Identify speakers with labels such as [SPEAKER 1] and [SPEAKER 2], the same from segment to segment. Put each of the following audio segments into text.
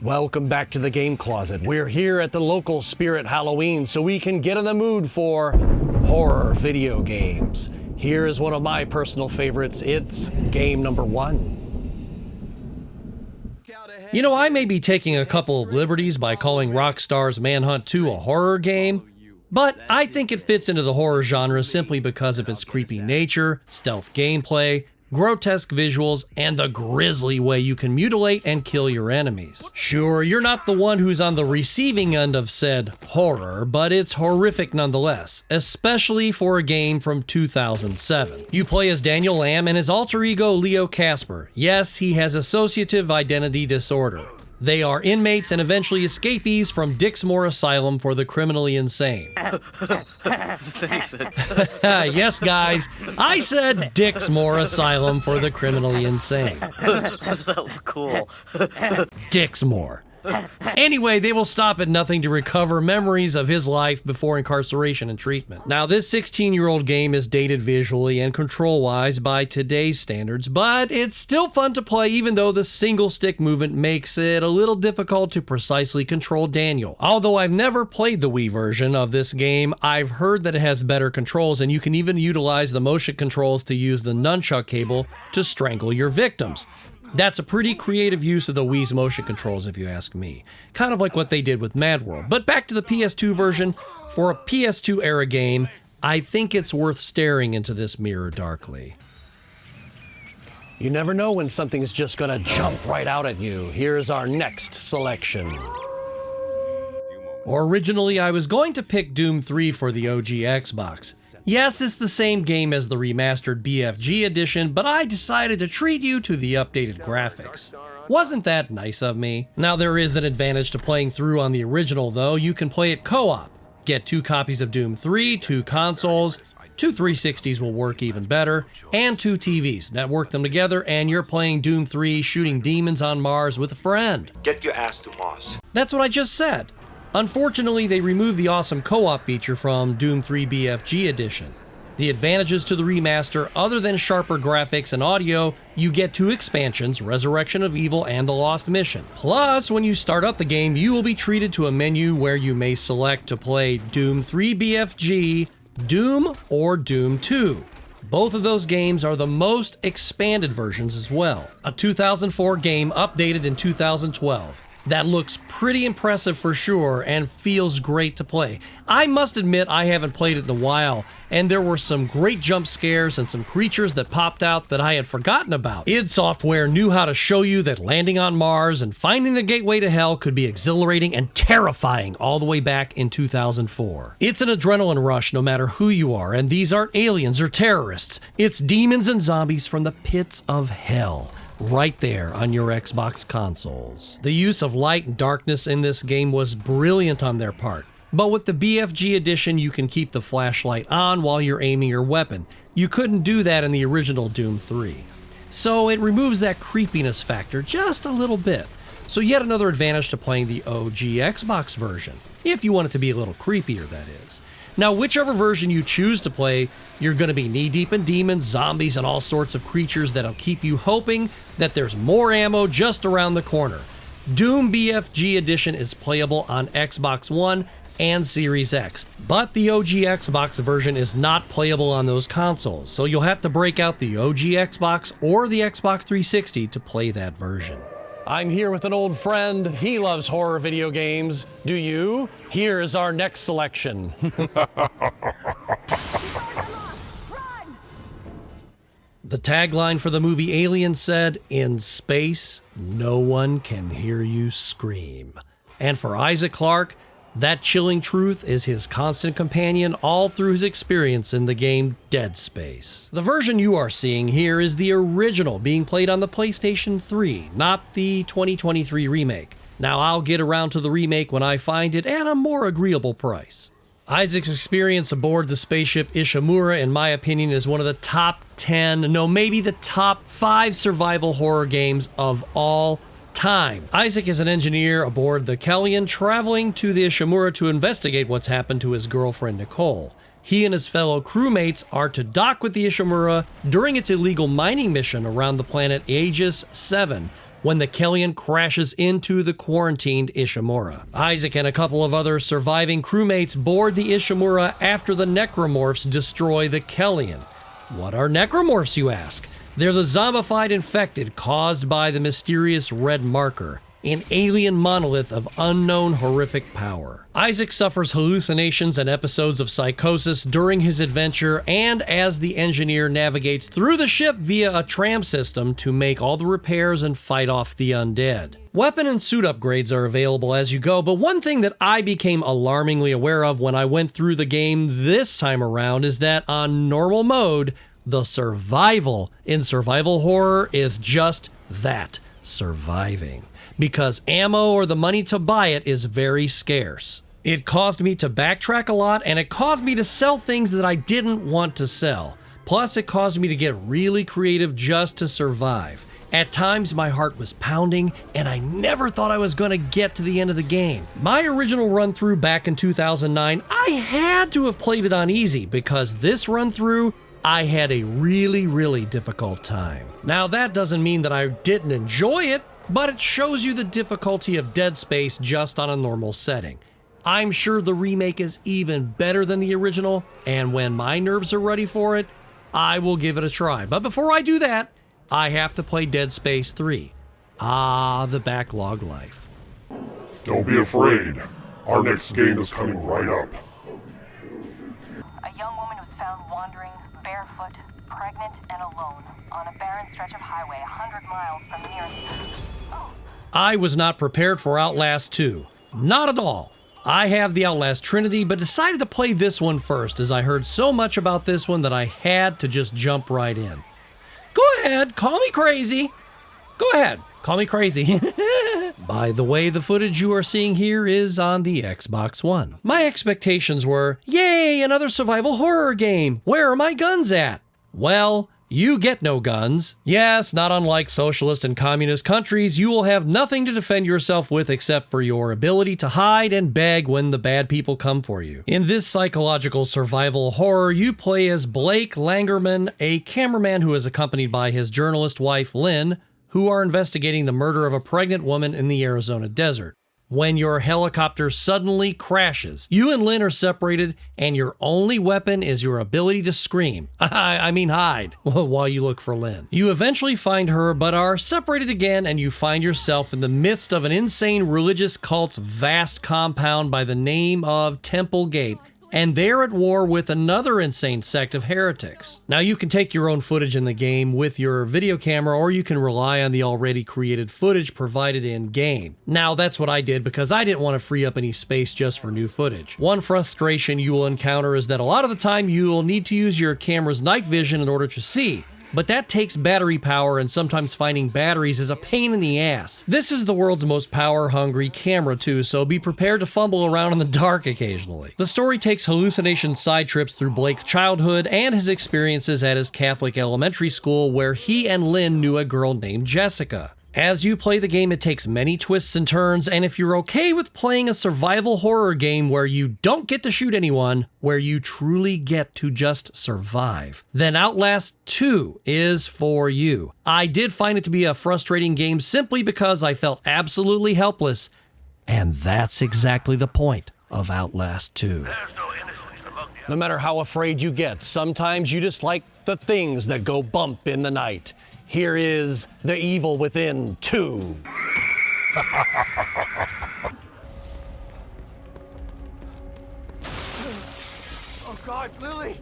[SPEAKER 1] Welcome back to the Game Closet. We're here at the local Spirit Halloween so we can get in the mood for horror video games. Here is one of my personal favorites. It's game number 1. You know, I may be taking a couple of liberties by calling Rockstar's Manhunt 2 a horror game, but I think it fits into the horror genre simply because of its creepy nature, stealth gameplay, grotesque visuals, and the grisly way you can mutilate and kill your enemies. Sure, you're not the one who's on the receiving end of said horror, but it's horrific nonetheless, especially for a game from 2007. You play as Daniel Lamb and his alter ego Leo Casper. Yes, he has associative identity disorder. They are inmates and eventually escapees from Dixmoor Asylum for the criminally insane. Yes, guys, I said Dixmoor Asylum for the criminally insane.
[SPEAKER 2] That looked cool.
[SPEAKER 1] Dixmoor. Anyway, they will stop at nothing to recover memories of his life before incarceration and treatment. Now, this 16-year-old game is dated visually and control-wise by today's standards, but it's still fun to play even though the single-stick movement makes it a little difficult to precisely control Daniel. Although I've never played the Wii version of this game, I've heard that it has better controls and you can even utilize the motion controls to use the nunchuck cable to strangle your victims. That's a pretty creative use of the Wii's motion controls if you ask me. Kind of like what they did with Mad World. But back to the PS2 version. For a PS2 era game, I think it's worth staring into this mirror darkly. You never know when something's just gonna jump right out at you. Here's our next selection. Originally, I was going to pick Doom 3 for the OG Xbox. Yes, it's the same game as the remastered BFG edition, but I decided to treat you to the updated graphics. Wasn't that nice of me? Now, there is an advantage to playing through on the original, though. You can play it co-op. Get 2 copies of Doom 3, 2 consoles, 2 360s will work even better, and 2 TVs. Network them together, and you're playing Doom 3 shooting demons on Mars with a friend.
[SPEAKER 3] Get your ass to Mars.
[SPEAKER 1] That's what I just said. Unfortunately, they removed the awesome co-op feature from Doom 3 BFG Edition. The advantages to the remaster, other than sharper graphics and audio, you get 2 expansions, Resurrection of Evil and The Lost Mission. Plus, when you start up the game, you will be treated to a menu where you may select to play Doom 3 BFG, Doom, or Doom 2. Both of those games are the most expanded versions as well. A 2004 game updated in 2012. That looks pretty impressive for sure and feels great to play. I must admit I haven't played it in a while, and there were some great jump scares and some creatures that popped out that I had forgotten about. id Software knew how to show you that landing on Mars and finding the gateway to hell could be exhilarating and terrifying all the way back in 2004. It's an adrenaline rush no matter who you are, and these aren't aliens or terrorists. It's demons and zombies from the pits of hell. Right there on your Xbox consoles. The use of light and darkness in this game was brilliant on their part, but with the BFG edition you can keep the flashlight on while you're aiming your weapon. You couldn't do that in the original Doom 3. So it removes that creepiness factor just a little bit. So yet another advantage to playing the OG Xbox version, if you want it to be a little creepier, that is. Now, whichever version you choose to play, you're going to be knee-deep in demons, zombies, and all sorts of creatures that'll keep you hoping that there's more ammo just around the corner. Doom BFG Edition is playable on Xbox One and Series X, but the OG Xbox version is not playable on those consoles, so you'll have to break out the OG Xbox or the Xbox 360 to play that version. I'm here with an old friend. He loves horror video games. Do you? Here is our next selection. The tagline for the movie Alien said, "In space, no one can hear you scream." And for Isaac Clarke, that chilling truth is his constant companion all through his experience in the game Dead Space. The version you are seeing here is the original being played on the PlayStation 3, not the 2023 remake. Now I'll get around to the remake when I find it at a more agreeable price. Isaac's experience aboard the spaceship Ishimura, in my opinion, is one of the top 10, no, maybe the top 5 survival horror games of all time. Isaac is an engineer aboard the Kellyan traveling to the Ishimura to investigate what's happened to his girlfriend Nicole. He and his fellow crewmates are to dock with the Ishimura during its illegal mining mission around the planet Aegis 7 when the Kellyan crashes into the quarantined Ishimura. Isaac and a couple of other surviving crewmates board the Ishimura after the necromorphs destroy the Kellyan. What are necromorphs, you ask? They're the zombified infected caused by the mysterious red marker, an alien monolith of unknown horrific power. Isaac suffers hallucinations and episodes of psychosis during his adventure and as the engineer navigates through the ship via a tram system to make all the repairs and fight off the undead. Weapon and suit upgrades are available as you go, but one thing that I became alarmingly aware of when I went through the game this time around is that on normal mode, the survival in survival horror is just that, surviving. Because ammo or the money to buy it is very scarce. It caused me to backtrack a lot, and it caused me to sell things that I didn't want to sell. Plus, it caused me to get really creative just to survive. At times, my heart was pounding, and I never thought I was going to get to the end of the game. My original run-through back in 2009, I had to have played it on easy, because this run-through, I had a really difficult time. Now, that doesn't mean that I didn't enjoy it, but it shows you the difficulty of Dead Space just on a normal setting. I'm sure the remake is even better than the original, and when my nerves are ready for it, I will give it a try. But before I do that, I have to play Dead Space 3. Ah, the backlog life.
[SPEAKER 3] Don't be afraid. Our next game is coming right up.
[SPEAKER 4] A young woman was found wandering, barefoot, pregnant, and alone on a barren stretch of highway 100 miles from the nearest...
[SPEAKER 1] I was not prepared for Outlast 2. Not at all. I have the Outlast Trinity, but decided to play this one first as I heard so much about this one that I had to just jump right in. Go ahead, call me crazy. Go ahead, call me crazy. By the way, the footage you are seeing here is on the Xbox One. My expectations were, yay, another survival horror game. Where are my guns at? Well, you get no guns. Yes, not unlike socialist and communist countries, you will have nothing to defend yourself with except for your ability to hide and beg when the bad people come for you. In this psychological survival horror, you play as Blake Langerman, a cameraman who is accompanied by his journalist wife, Lynn, who are investigating the murder of a pregnant woman in the Arizona desert. When your helicopter suddenly crashes, you and Lynn are separated, and your only weapon is your ability to scream. I mean hide, while you look for Lynn. You eventually find her, but are separated again, and you find yourself in the midst of an insane religious cult's vast compound by the name of Temple Gate, and they're at war with another insane sect of heretics. Now, you can take your own footage in the game with your video camera, or you can rely on the already created footage provided in-game. Now, that's what I did because I didn't want to free up any space just for new footage. One frustration you will encounter is that a lot of the time you will need to use your camera's night vision in order to see. But that takes battery power, and sometimes finding batteries is a pain in the ass. This is the world's most power-hungry camera too, so be prepared to fumble around in the dark occasionally. The story takes hallucination side trips through Blake's childhood and his experiences at his Catholic elementary school where he and Lynn knew a girl named Jessica. As you play the game, it takes many twists and turns, and if you're okay with playing a survival horror game where you don't get to shoot anyone, where you truly get to just survive, then Outlast 2 is for you. I did find it to be a frustrating game simply because I felt absolutely helpless, and that's exactly the point of Outlast 2. No matter how afraid you get, sometimes you just like the things that go bump in the night. Here is The Evil Within 2.
[SPEAKER 5] Oh God, Lily!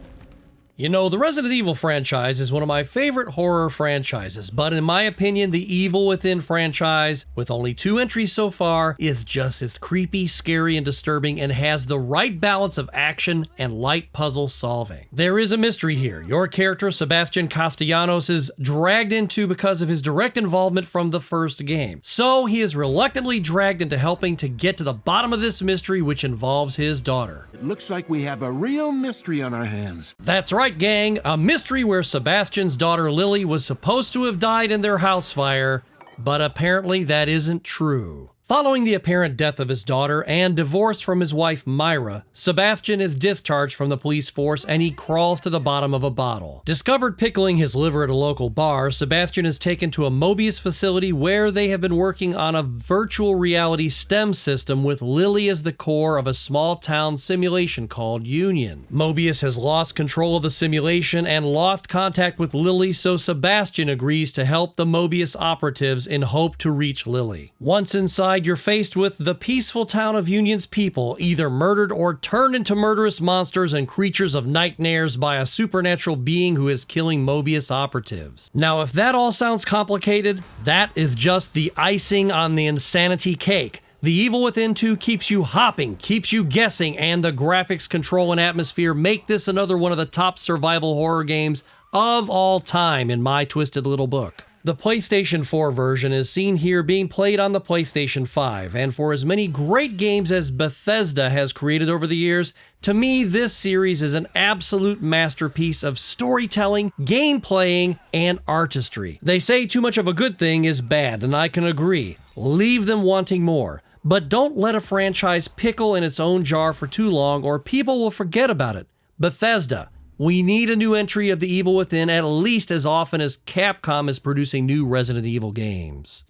[SPEAKER 1] You know, the Resident Evil franchise is one of my favorite horror franchises, but in my opinion, the Evil Within franchise, with only 2 entries so far, is just as creepy, scary, and disturbing, and has the right balance of action and light puzzle solving. There is a mystery here. Your character, Sebastian Castellanos, is dragged into because of his direct involvement from the first game. So he is reluctantly dragged into helping to get to the bottom of this mystery, which involves his daughter.
[SPEAKER 5] It looks like we have a real mystery on our hands.
[SPEAKER 1] That's right, gang, a mystery where Sebastian's daughter Lily was supposed to have died in their house fire, But apparently that isn't true. Following the apparent death of his daughter and divorce from his wife Myra, Sebastian is discharged from the police force and he crawls to the bottom of a bottle. Discovered pickling his liver at a local bar, Sebastian is taken to a Mobius facility where they have been working on a virtual reality STEM system with Lily as the core of a small town simulation called Union. Mobius has lost control of the simulation and lost contact with Lily, so Sebastian agrees to help the Mobius operatives in hope to reach Lily. Once inside, you're faced with the peaceful town of Union's people, either murdered or turned into murderous monsters and creatures of nightmares by a supernatural being who is killing Mobius operatives. Now, if that all sounds complicated, that is just the icing on the insanity cake. The Evil Within 2 keeps you hopping, keeps you guessing, and the graphics, control, and atmosphere make this another one of the top survival horror games of all time in my twisted little book. The PlayStation 4 version is seen here being played on the PlayStation 5, and for as many great games as Bethesda has created over the years, to me this series is an absolute masterpiece of storytelling, game-playing, and artistry. They say too much of a good thing is bad, and I can agree. Leave them wanting more. But don't let a franchise pickle in its own jar for too long or people will forget about it. Bethesda. We need a new entry of The Evil Within at least as often as Capcom is producing new Resident Evil games.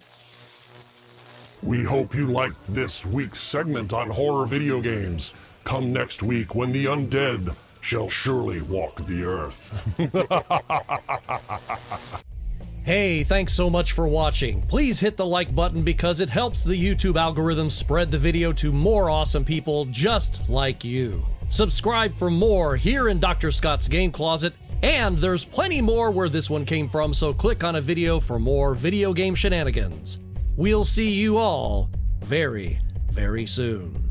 [SPEAKER 3] We hope you liked this week's segment on horror video games. Come next week when the undead shall surely walk the earth.
[SPEAKER 1] Hey, thanks so much for watching. Please hit the like button because it helps the YouTube algorithm spread the video to more awesome people just like you. Subscribe for more here in Dr. Scott's Game Closet, and there's plenty more where this one came from, so click on a video for more video game shenanigans. We'll see you all very, very soon.